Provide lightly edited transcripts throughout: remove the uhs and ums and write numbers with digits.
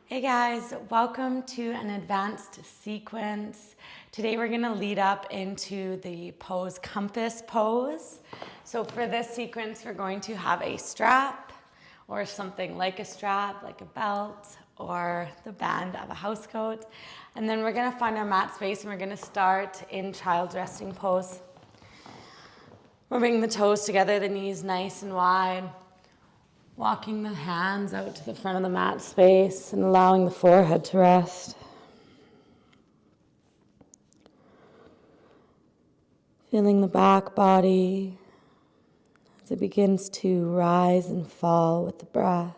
Hey guys, welcome to an advanced sequence. Today we're gonna lead up into the pose compass pose. So for this sequence, we're going to have a strap or something like a strap, like a belt or the band of a house coat. And then we're gonna find our mat space and we're gonna start in child's resting pose. We're bringing the toes together, the knees nice and wide. Walking the hands out to the front of the mat space and allowing the forehead to rest. Feeling the back body as it begins to rise and fall with the breath.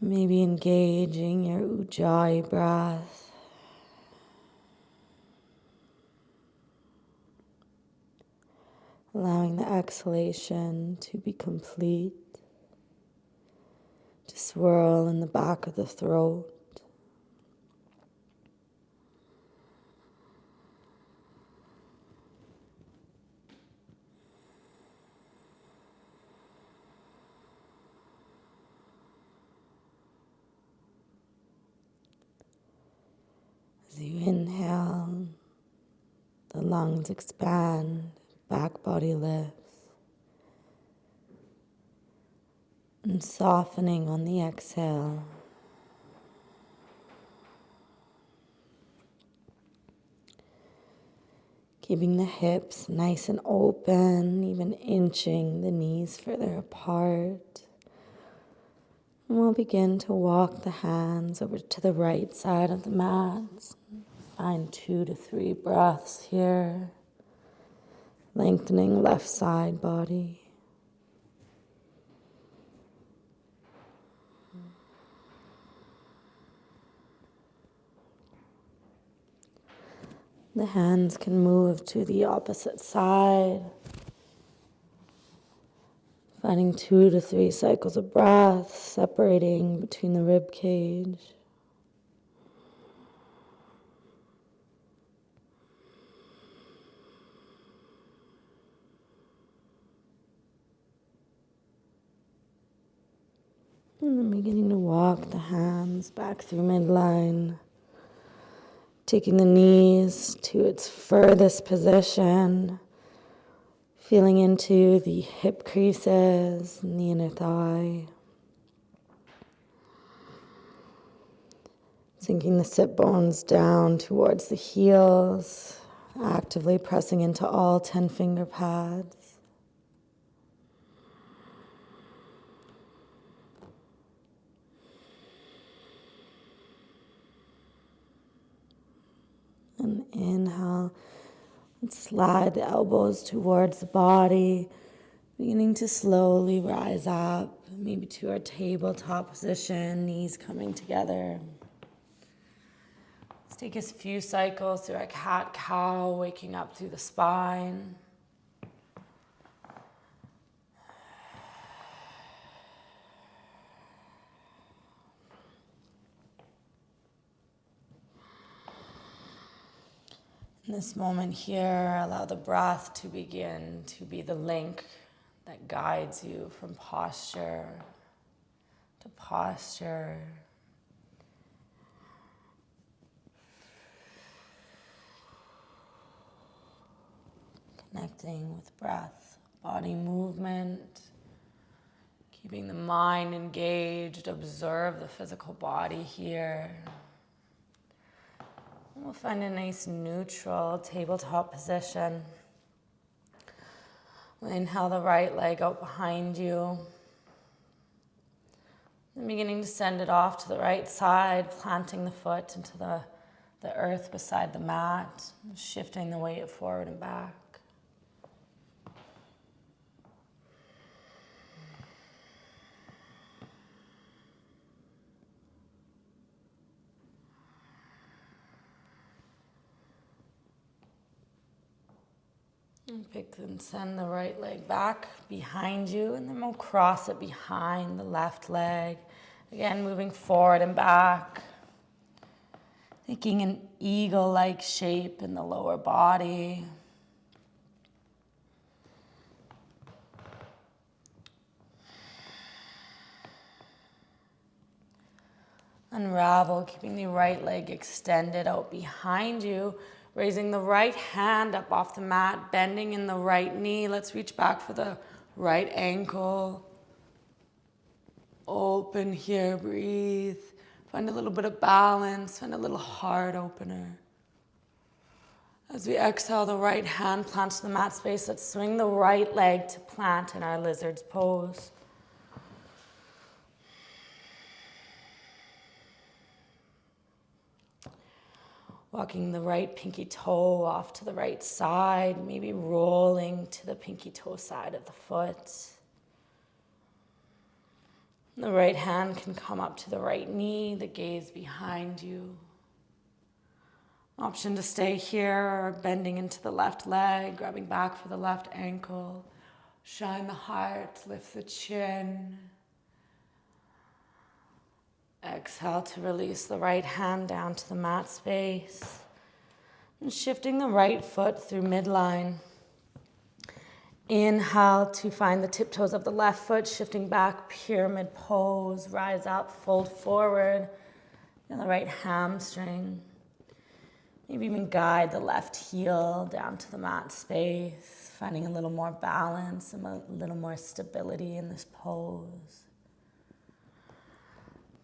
Maybe engaging your Ujjayi breath. Allowing the exhalation to be complete, to swirl in the back of the throat. As you inhale, the lungs expand, back body lifts. And softening on the exhale. Keeping the hips nice and open, even inching the knees further apart. And we'll begin to walk the hands over to the right side of the mat. Find 2 to 3 breaths here. Lengthening left side body. The hands can move to the opposite side. Finding 2 to 3 cycles of breath, separating between the rib cage. And then beginning to walk the hands back through midline. Taking the knees to its furthest position. Feeling into the hip creases and the inner thigh. Sinking the sit bones down towards the heels. Actively pressing into all 10 finger pads. And inhale, and slide the elbows towards the body, beginning to slowly rise up, maybe to our tabletop position, knees coming together. Let's take a few cycles through our cat-cow, waking up through the spine. In this moment here, allow the breath to begin to be the link that guides you from posture to posture. Connecting with breath, body movement, keeping the mind engaged, observe the physical body here. We'll find a nice neutral tabletop position. We'll inhale the right leg out behind you. Then beginning to send it off to the right side, planting the foot into the earth beside the mat, shifting the weight forward and back. And pick and send the right leg back behind you, and then we'll cross it behind the left leg. Again, moving forward and back. Taking an eagle-like shape in the lower body. Unravel, keeping the right leg extended out behind you. Raising the right hand up off the mat, bending in the right knee. Let's reach back for the right ankle. Open here, breathe. Find a little bit of balance, find a little heart opener. As we exhale, the right hand plants to the mat space. Let's swing the right leg to plant in our lizard's pose. Walking the right pinky toe off to the right side, maybe rolling to the pinky toe side of the foot. The right hand can come up to the right knee, the gaze behind you. Option to stay here or bending into the left leg, grabbing back for the left ankle. Shine the heart, lift the chin. Exhale to release the right hand down to the mat space. And shifting the right foot through midline. Inhale to find the tiptoes of the left foot, shifting back, pyramid pose. Rise up, fold forward. And the right hamstring. Maybe even guide the left heel down to the mat space, finding a little more balance and a little more stability in this pose.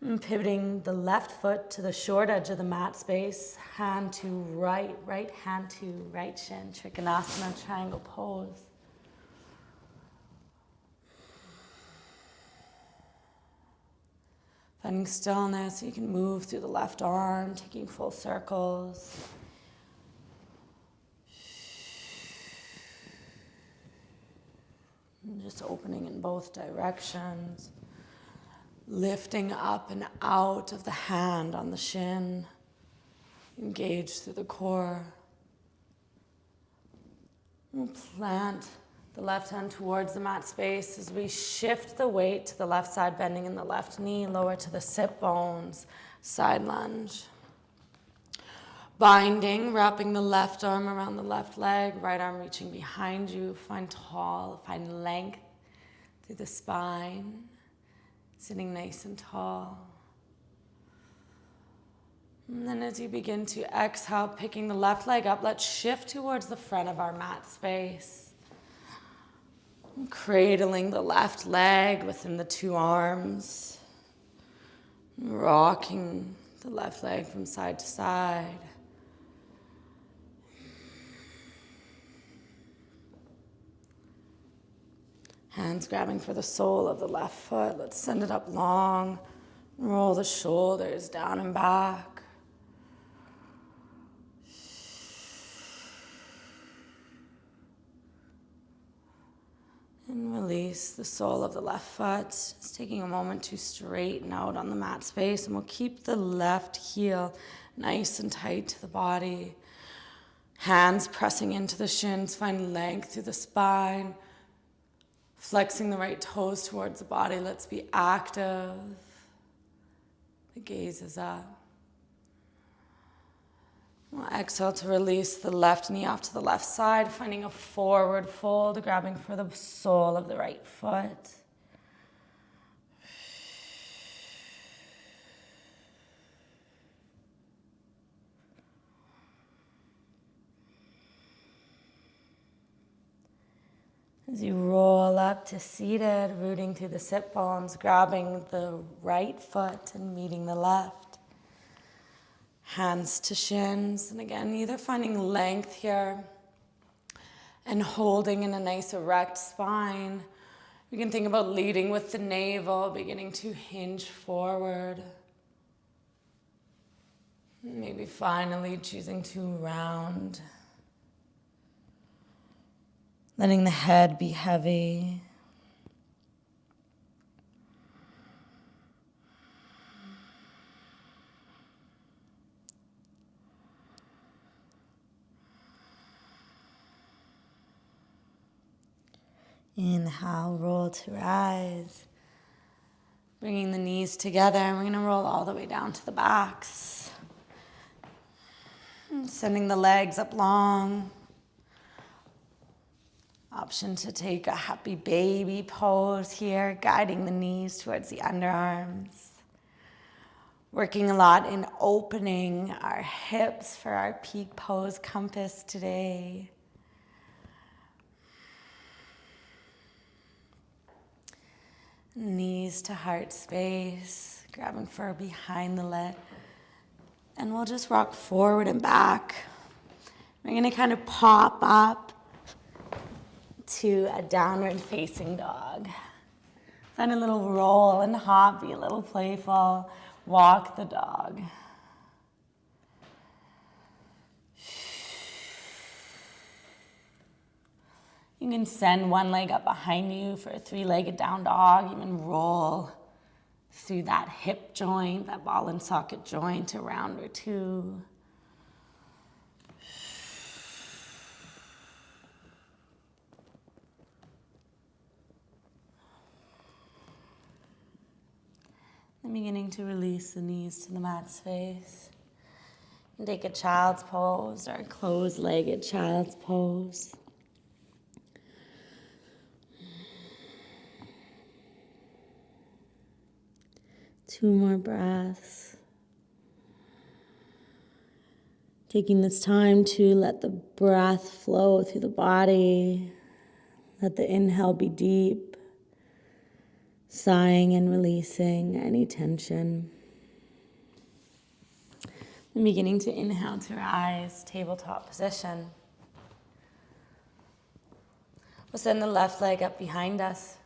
And pivoting the left foot to the short edge of the mat space, hand to right hand to right shin, Trikonasana, triangle pose. Finding stillness, you can move through the left arm, taking full circles. And just opening in both directions. Lifting up and out of the hand on the shin. Engage through the core. We'll plant the left hand towards the mat space as we shift the weight to the left side, bending in the left knee, lower to the sit bones, side lunge. Binding, wrapping the left arm around the left leg, right arm reaching behind you. Find tall, find length through the spine. Sitting nice and tall. And then as you begin to exhale, picking the left leg up, let's shift towards the front of our mat space. Cradling the left leg within the two arms. Rocking the left leg from side to side. Hands grabbing for the sole of the left foot. Let's send it up long. Roll the shoulders down and back. And release the sole of the left foot. Just taking a moment to straighten out on the mat space. And we'll keep the left heel nice and tight to the body. Hands pressing into the shins. Find length through the spine. Flexing the right toes towards the body. Let's be active. The gaze is up. We'll exhale to release the left knee off to the left side, finding a forward fold, grabbing for the sole of the right foot. As you roll up to seated, rooting through the sit bones, grabbing the right foot and meeting the left. Hands to shins, and again, either finding length here and holding in a nice erect spine. You can think about leading with the navel, beginning to hinge forward. Maybe finally choosing to round. Letting the head be heavy. Inhale, roll to rise. Bringing the knees together, and we're going to roll all the way down to the backs. And sending the legs up long. Option to take a happy baby pose here, guiding the knees towards the underarms. Working a lot in opening our hips for our peak pose compass today. Knees to heart space, grabbing fur behind the leg. And we'll just rock forward and back. We're gonna kind of pop up to a downward facing dog. Find a little roll and hop, be a little playful. Walk the dog. You can send one leg up behind you for a three-legged down dog. You can roll through that hip joint, that ball and socket joint, a round or two. And beginning to release the knees to the mat space. And take a child's pose or a closed-legged child's pose. Two more breaths. Taking this time to let the breath flow through the body. Let the inhale be deep. Sighing and releasing any tension. And beginning to inhale to rise, tabletop position. We'll send the left leg up behind us.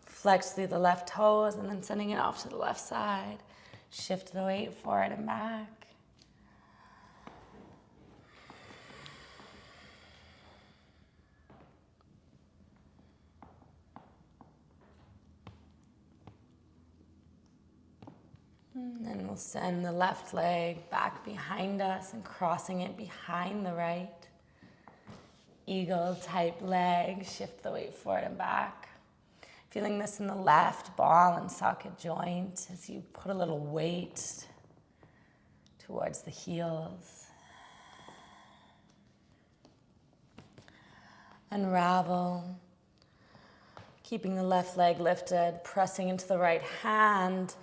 Flex through the left toes and then sending it off to the left side. Shift the weight forward and back. And then we'll send the left leg back behind us and crossing it behind the right. Eagle type leg, shift the weight forward and back. Feeling this in the left ball and socket joint as you put a little weight towards the heels. Unravel. Keeping the left leg lifted, pressing into the right hand.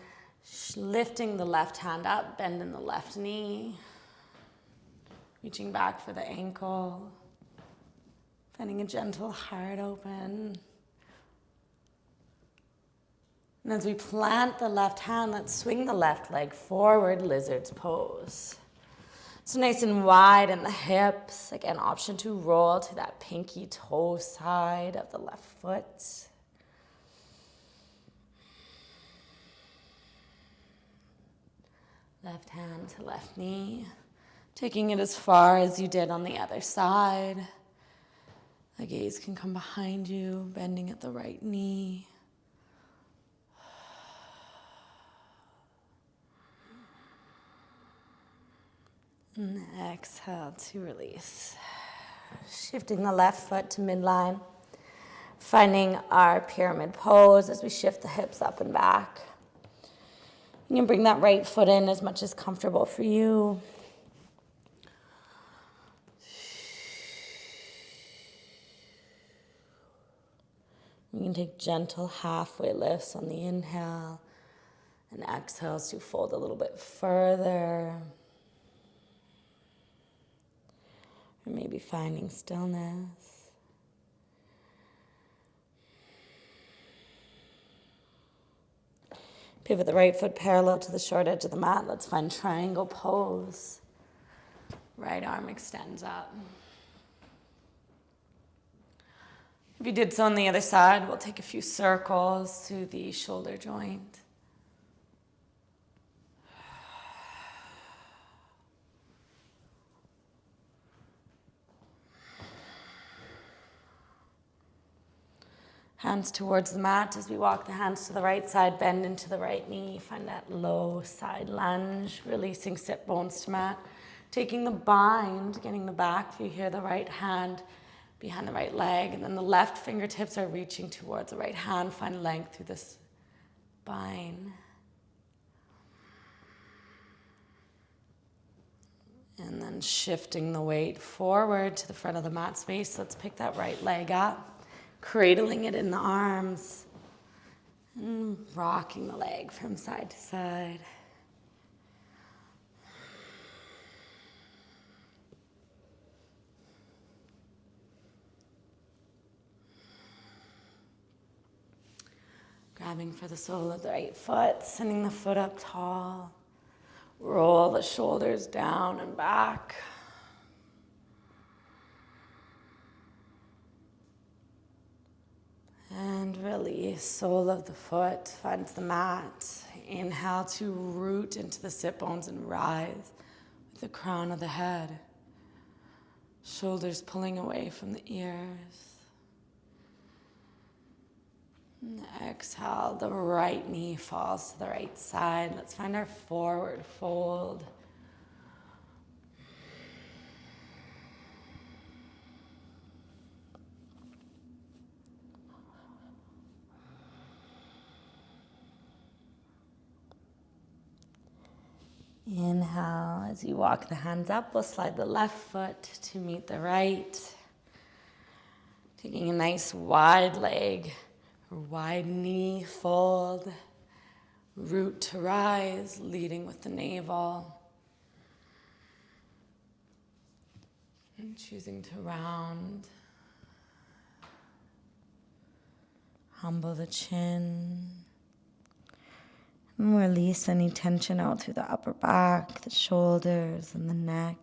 Lifting the left hand up, bending the left knee. Reaching back for the ankle. Finding a gentle heart open. And as we plant the left hand, let's swing the left leg forward, lizard's pose. So nice and wide in the hips. Again, option to roll to that pinky toe side of the left foot. Left hand to left knee, taking it as far as you did on the other side. The gaze can come behind you, bending at the right knee. And exhale to release. Shifting the left foot to midline, finding our pyramid pose as we shift the hips up and back. You can bring that right foot in as much as comfortable for you. You can take gentle halfway lifts on the inhale and exhales to fold a little bit further. Or maybe finding stillness. Pivot the right foot parallel to the short edge of the mat. Let's find triangle pose. Right arm extends up. If you did so on the other side, we'll take a few circles through the shoulder joint. Hands towards the mat as we walk the hands to the right side, bend into the right knee. Find that low side lunge, releasing sit bones to mat. Taking the bind, getting the back view here, the right hand behind the right leg, and then the left fingertips are reaching towards the right hand. Find length through this bind. And then shifting the weight forward to the front of the mat space. Let's pick that right leg up. Cradling it in the arms and rocking the leg from side to side. Grabbing for the sole of the right foot, sending the foot up tall. Roll the shoulders down and back. And release, sole of the foot finds the mat. Inhale to root into the sit bones and rise with the crown of the head. Shoulders pulling away from the ears. And exhale, the right knee falls to the right side. Let's find our forward fold. Inhale, as you walk the hands up, we'll slide the left foot to meet the right. Taking a nice wide leg, or wide knee fold. Root to rise, leading with the navel. And choosing to round. Humble the chin. And release any tension out through the upper back, the shoulders, and the neck.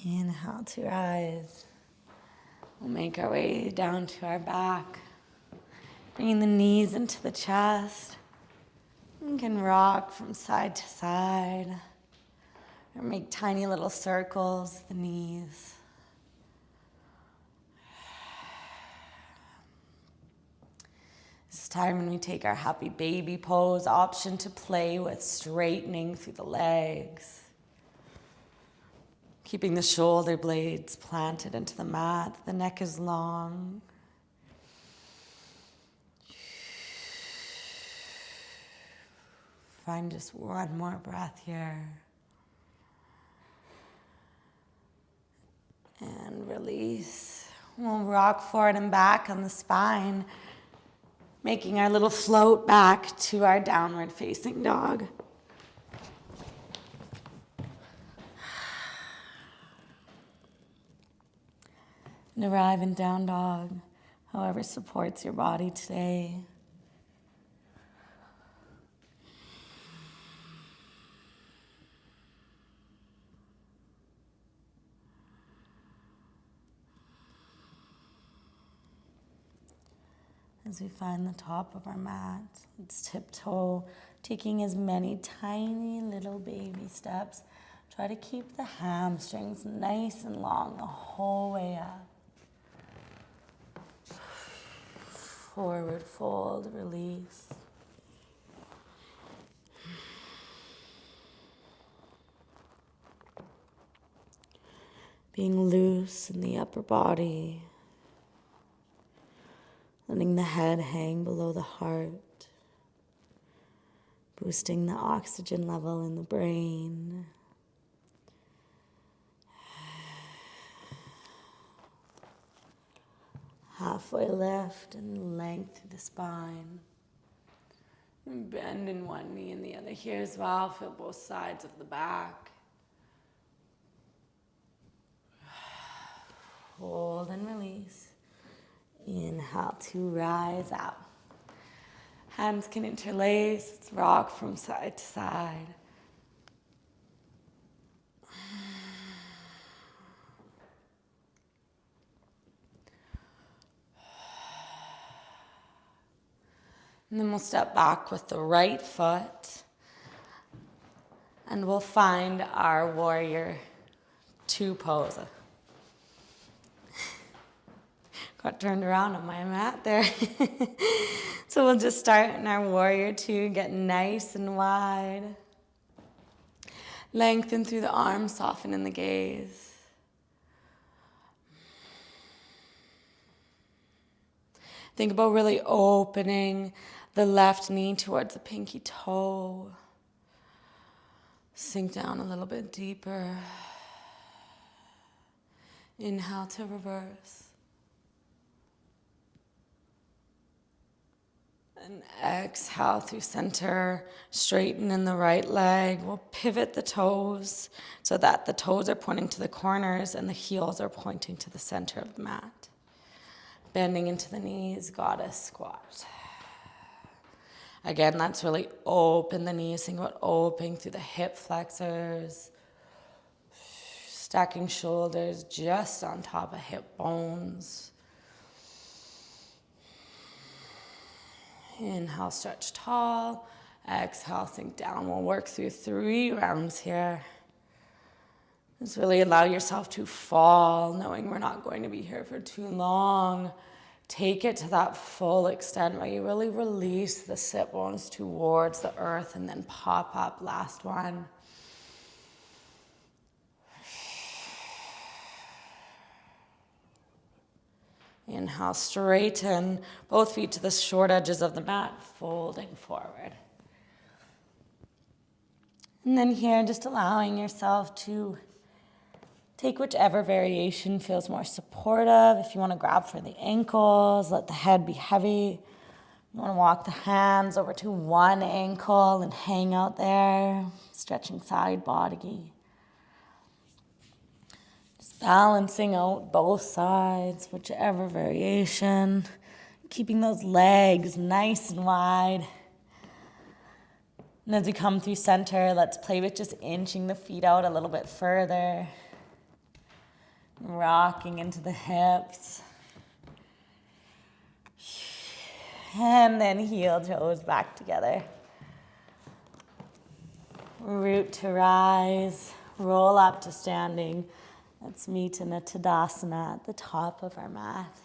Inhale to rise. We'll make our way down to our back. Bringing the knees into the chest. You can rock from side to side. Or make tiny little circles, the knees. It's time when we take our happy baby pose, option to play with straightening through the legs. Keeping the shoulder blades planted into the mat, the neck is long. Find just one more breath here. And release. We'll rock forward and back on the spine, making our little float back to our downward facing dog. And arrive in down dog, however supports your body today. As we find the top of our mat, let's tiptoe, taking as many tiny little baby steps. Try to keep the hamstrings nice and long the whole way up. Forward fold, release. Being loose in the upper body. Letting the head hang below the heart, boosting the oxygen level in the brain. Halfway lift and length through the spine. And bend in one knee and the other here as well. Feel both sides of the back. Hold and release. Inhale to rise up. Hands can interlace. Let's rock from side to side. And then we'll step back with the right foot. And we'll find our warrior two pose. Got turned around on my mat there. So we'll just start in our warrior two, get nice and wide. Lengthen through the arms, soften in the gaze. Think about really opening the left knee towards the pinky toe. Sink down a little bit deeper. Inhale to reverse. And exhale through center, straighten in the right leg. We'll pivot the toes so that the toes are pointing to the corners and the heels are pointing to the center of the mat. Bending into the knees, goddess squat. Again, let's really open the knees. Think about opening through the hip flexors. Stacking shoulders just on top of hip bones. Inhale, stretch tall. Exhale, sink down. We'll work through 3 rounds here. Just really allow yourself to fall, knowing we're not going to be here for too long. Take it to that full extent where you really release the sit bones towards the earth and then pop up. Last one. Inhale, straighten both feet to the short edges of the mat, folding forward. And then here, just allowing yourself to take whichever variation feels more supportive. If you want to grab for the ankles, let the head be heavy. You want to walk the hands over to one ankle and hang out there, stretching side body. Balancing out both sides, whichever variation. Keeping those legs nice and wide. And as we come through center, let's play with just inching the feet out a little bit further. Rocking into the hips. And then heel toes back together. Root to rise. Roll up to standing. Let's meet in a Tadasana at the top of our mat.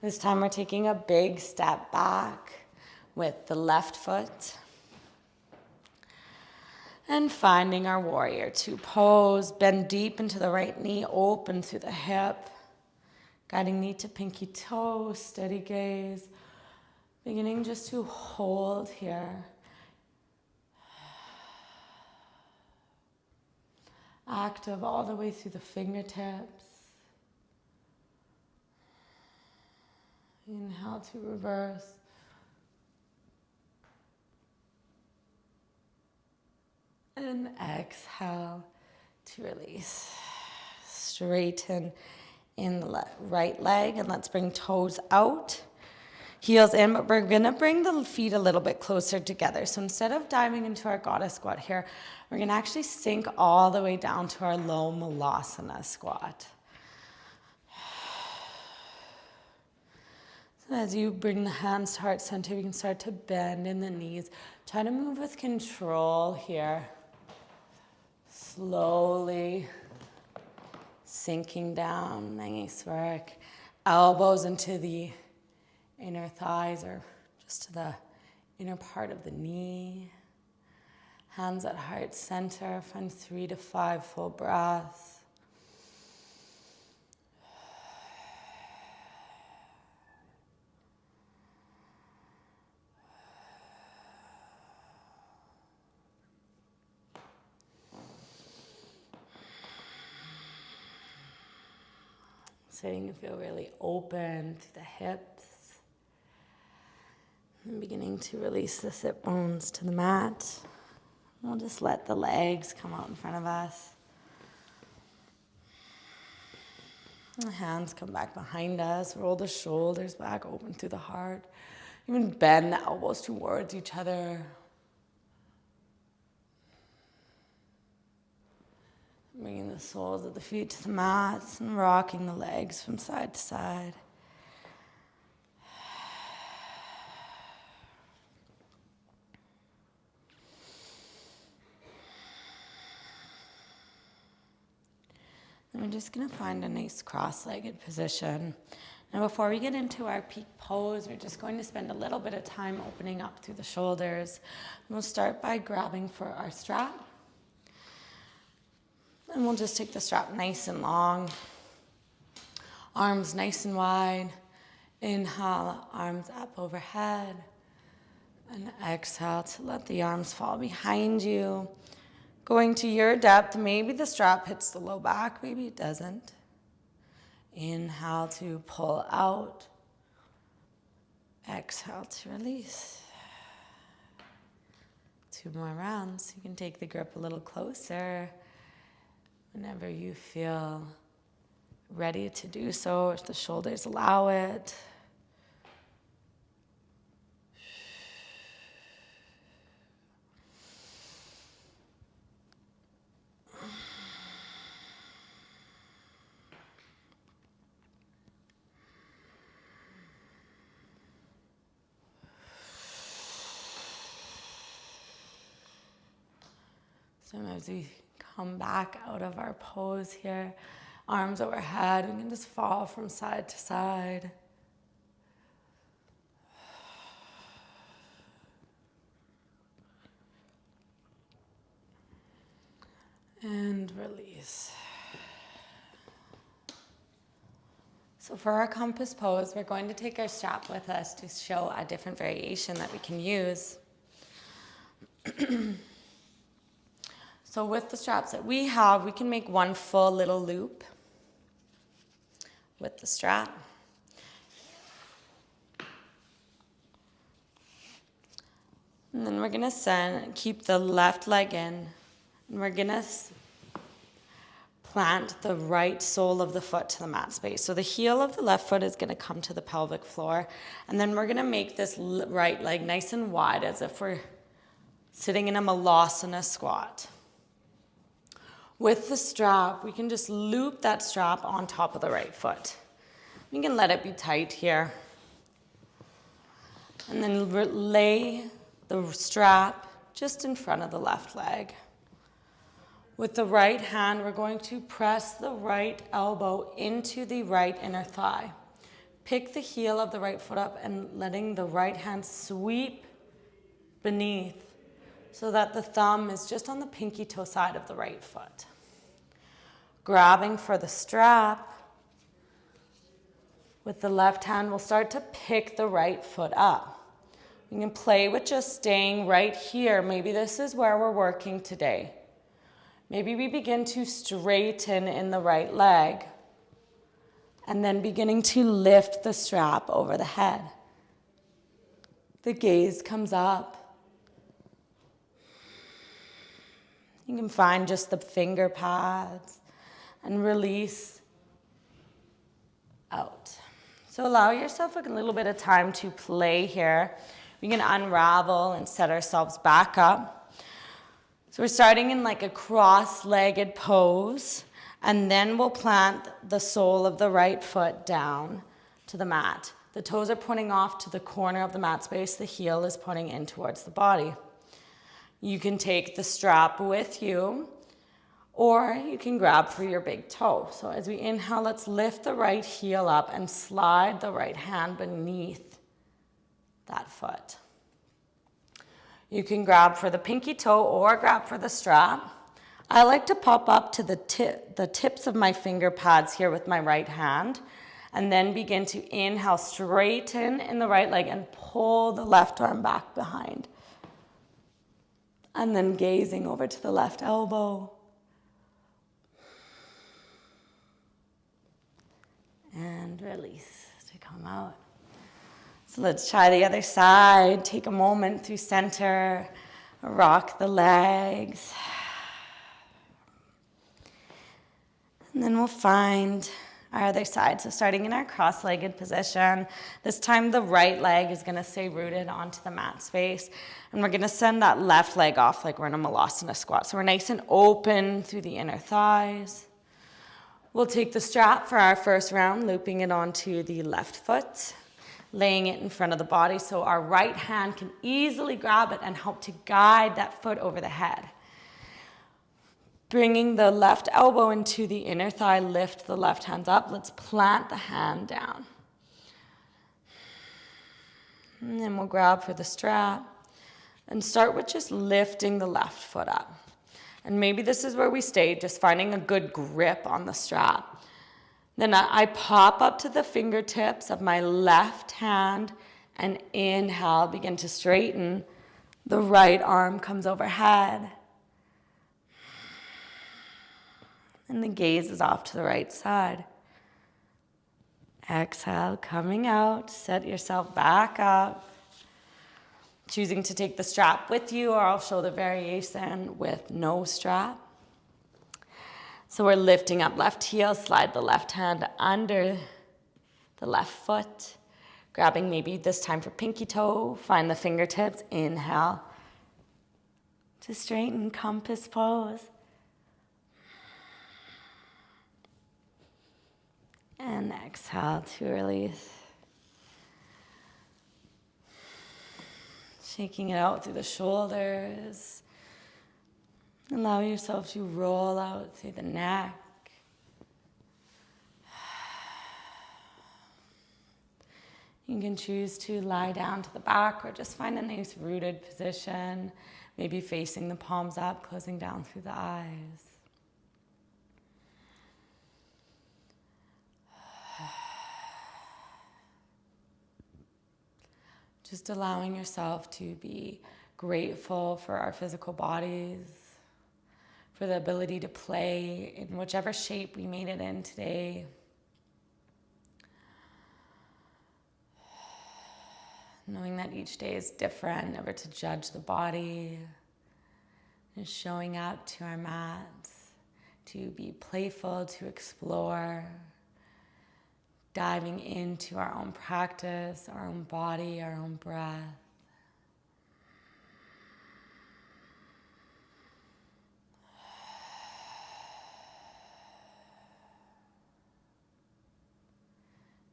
This time we're taking a big step back with the left foot. And finding our warrior 2 pose. Bend deep into the right knee, open through the hip. Guiding knee to pinky toe, steady gaze. Beginning just to hold here. Active all the way through the fingertips. Inhale to reverse. And exhale to release. Straighten in the right leg and let's bring toes out. Heels in, but we're gonna bring the feet a little bit closer together. So instead of diving into our goddess squat here, we're gonna actually sink all the way down to our low malasana squat. So as you bring the hands to heart center, you can start to bend in the knees. Try to move with control here. Slowly sinking down, nice work. Elbows into the inner thighs or just to the inner part of the knee. Hands at heart center. Find 3 to 5 full breaths. So you can feel really open to the hips. And beginning to release the sit bones to the mat. We'll just let the legs come out in front of us. And the hands come back behind us. Roll the shoulders back, open through the heart. Even bend the elbows towards each other. Bringing the soles of the feet to the mats and rocking the legs from side to side. And we're just going to find a nice cross-legged position. Now before we get into our peak pose, we're just going to spend a little bit of time opening up through the shoulders. And we'll start by grabbing for our strap. And we'll just take the strap nice and long. Arms nice and wide. Inhale, arms up overhead. And exhale to let the arms fall behind you. Going to your depth, maybe the strap hits the low back, maybe it doesn't. Inhale to pull out. Exhale to release. 2 more rounds. You can take the grip a little closer whenever you feel ready to do so, if the shoulders allow it. Sometimes we come back out of our pose here, arms overhead. We can just fall from side to side. And release. So for our compass pose, we're going to take our strap with us to show a different variation that we can use. So with the straps that we have, we can make one full little loop with the strap. And then we're gonna keep the left leg in, and we're gonna plant the right sole of the foot to the mat space. So the heel of the left foot is gonna come to the pelvic floor, and then we're gonna make this right leg nice and wide as if we're sitting in a Malasana squat. With the strap, we can just loop that strap on top of the right foot. We can let it be tight here. And then lay the strap just in front of the left leg. With the right hand, we're going to press the right elbow into the right inner thigh. Pick the heel of the right foot up and letting the right hand sweep beneath so that the thumb is just on the pinky toe side of the right foot. Grabbing for the strap, with the left hand, we'll start to pick the right foot up. You can play with just staying right here. Maybe this is where we're working today. Maybe we begin to straighten in the right leg and then beginning to lift the strap over the head. The gaze comes up. You can find just the finger pads and release out. So allow yourself a little bit of time to play here. We can unravel and set ourselves back up. So we're starting in like a cross-legged pose, and then we'll plant the sole of the right foot down to the mat. The toes are pointing off to the corner of the mat space. The heel is pointing in towards the body. You can take the strap with you, or you can grab for your big toe. So as we inhale, let's lift the right heel up and slide the right hand beneath that foot. You can grab for the pinky toe or grab for the strap. I like to pop up to the tips of my finger pads here with my right hand, and then begin to inhale, straighten in the right leg and pull the left arm back behind. And then gazing over to the left elbow. And release to come out. So let's try the other side. Take a moment to center, rock the legs. And then we'll find our other side. So starting in our cross-legged position, this time the right leg is gonna stay rooted onto the mat space. And we're gonna send that left leg off like we're in a Malasana squat. So we're nice and open through the inner thighs. We'll take the strap for our first round, looping it onto the left foot, laying it in front of the body so our right hand can easily grab it and help to guide that foot over the head. Bringing the left elbow into the inner thigh, lift the left hand up. Let's plant the hand down. And then we'll grab for the strap and start with just lifting the left foot up. And maybe this is where we stay, just finding a good grip on the strap. Then I pop up to the fingertips of my left hand and inhale, begin to straighten. The right arm comes overhead. And the gaze is off to the right side. Exhale, coming out, set yourself back up. Choosing to take the strap with you, or I'll show the variation with no strap. So we're lifting up left heel, slide the left hand under the left foot, grabbing maybe this time for pinky toe, find the fingertips, inhale to straighten, compass pose. And exhale to release. Shaking it out through the shoulders. Allow yourself to roll out through the neck. You can choose to lie down to the back or just find a nice rooted position, maybe facing the palms up, closing down through the eyes. Just allowing yourself to be grateful for our physical bodies, for the ability to play in whichever shape we made it in today. Knowing that each day is different, never to judge the body, and showing up to our mats, to be playful, to explore, diving into our own practice, our own body, our own breath.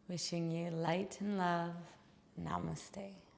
Wishing you light and love. Namaste.